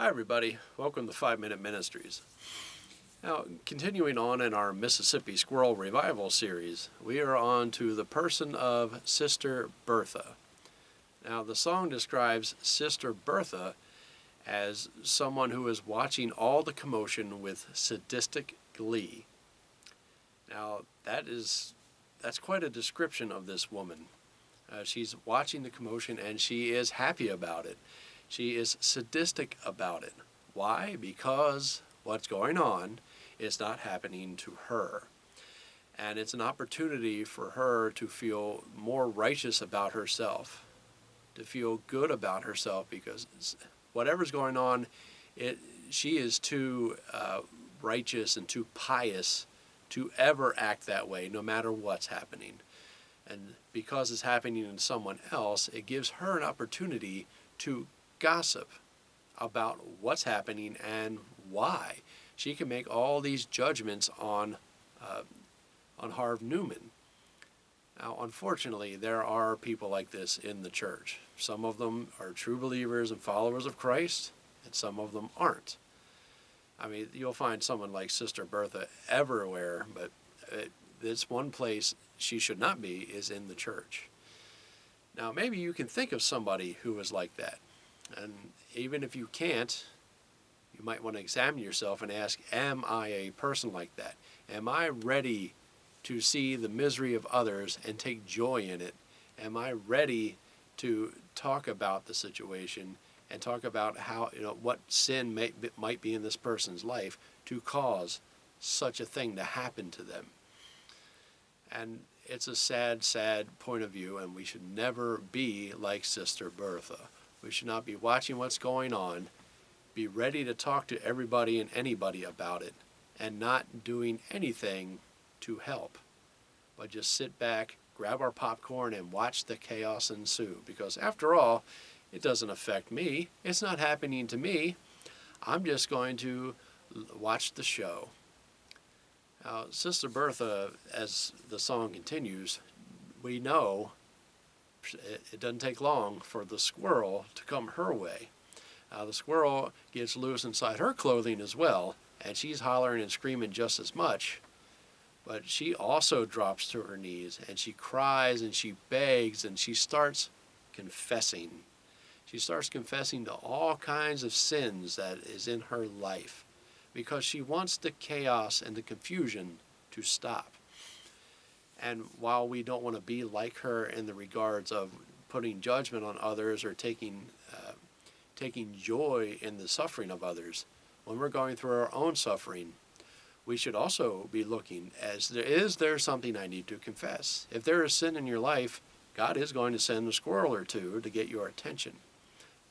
Hi everybody, welcome to 5 Minute Ministries. Now, continuing on in our Mississippi Squirrel Revival series, we are on to the person of Sister Bertha. Now, the song describes Sister Bertha as someone who is watching all the commotion with sadistic glee. Now, that's quite a description of this woman. She's watching the commotion and she is happy about it. She is sadistic about it. Why? Because what's going on is not happening to her. And it's an opportunity for her to feel more righteous about herself, to feel good about herself, because whatever's going on, she is too righteous and too pious to ever act that way, no matter what's happening. And because it's happening to someone else, it gives her an opportunity to gossip about what's happening and why. She can make all these judgments on Harv Newman. Now, unfortunately, there are people like this in the church. Some of them are true believers and followers of Christ, and some of them aren't. I mean, you'll find someone like Sister Bertha everywhere, but this one place she should not be is in the church. Now, maybe you can think of somebody who is like that. And even if you can't, you might want to examine yourself and ask, am I a person like that? Am I ready to see the misery of others and take joy in it? Am I ready to talk about the situation and talk about how, what sin might be in this person's life to cause such a thing to happen to them? And it's a sad, sad point of view, and we should never be like Sister Bertha. We should not be watching what's going on, be ready to talk to everybody and anybody about it, and not doing anything to help, but just sit back, grab our popcorn, and watch the chaos ensue. Because after all, it doesn't affect me. It's not happening to me. I'm just going to watch the show. Now, Sister Bertha, as the song continues, we know it doesn't take long for the squirrel to come her way. The squirrel gets loose inside her clothing as well, and she's hollering and screaming just as much, but she also drops to her knees, and she cries, and she begs, and she starts confessing. She starts confessing to all kinds of sins that is in her life, because she wants the chaos and the confusion to stop. And while we don't want to be like her in the regards of putting judgment on others or taking joy in the suffering of others, when we're going through our own suffering, we should also be looking is there something I need to confess? If there is sin in your life, God is going to send a squirrel or two to get your attention.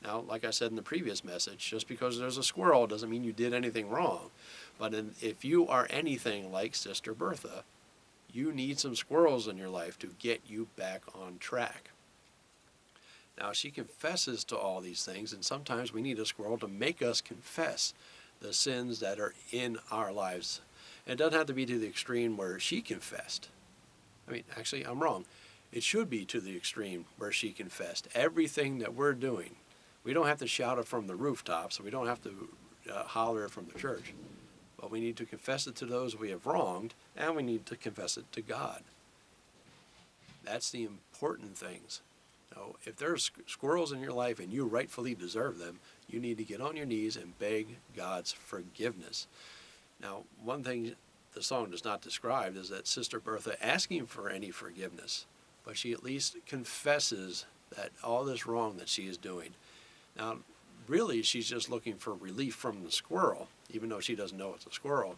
Now, like I said in the previous message, just because there's a squirrel doesn't mean you did anything wrong. But if you are anything like Sister Bertha, you need some squirrels in your life to get you back on track. Now, she confesses to all these things, and sometimes we need a squirrel to make us confess the sins that are in our lives. And it doesn't have to be to the extreme where she confessed. I mean, actually, I'm wrong. It should be to the extreme where she confessed. Everything that we're doing, we don't have to shout it from the rooftops. We don't have to holler it from the church. But we need to confess it to those we have wronged, and we need to confess it to God. That's the important things. Now, if there's squirrels in your life and you rightfully deserve them, you need to get on your knees and beg God's forgiveness. Now, one thing the song does not describe is that Sister Bertha asking for any forgiveness, but she at least confesses that all this wrong that she is doing. Now, really, she's just looking for relief from the squirrel, even though she doesn't know it's a squirrel.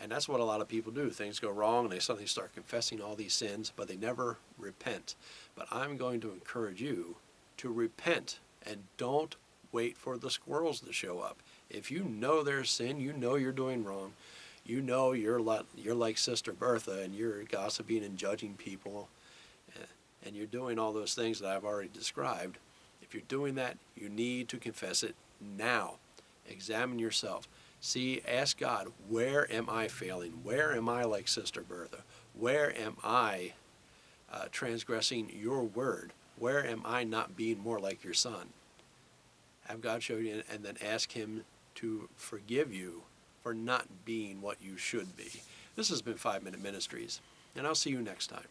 And that's what a lot of people do. Things go wrong, and they suddenly start confessing all these sins, but they never repent. But I'm going to encourage you to repent, and don't wait for the squirrels to show up. If you know there's sin, you know you're doing wrong, you know you're like Sister Bertha, and you're gossiping and judging people, and you're doing all those things that I've already described. If you're doing that, you need to confess it now. Examine yourself. See, ask God, where am I failing? Where am I like Sister Bertha? Where am I transgressing your word? Where am I not being more like your son? have God show you, and then ask Him to forgive you for not being what you should be. This has been 5 Minute Ministries, and I'll see you next time.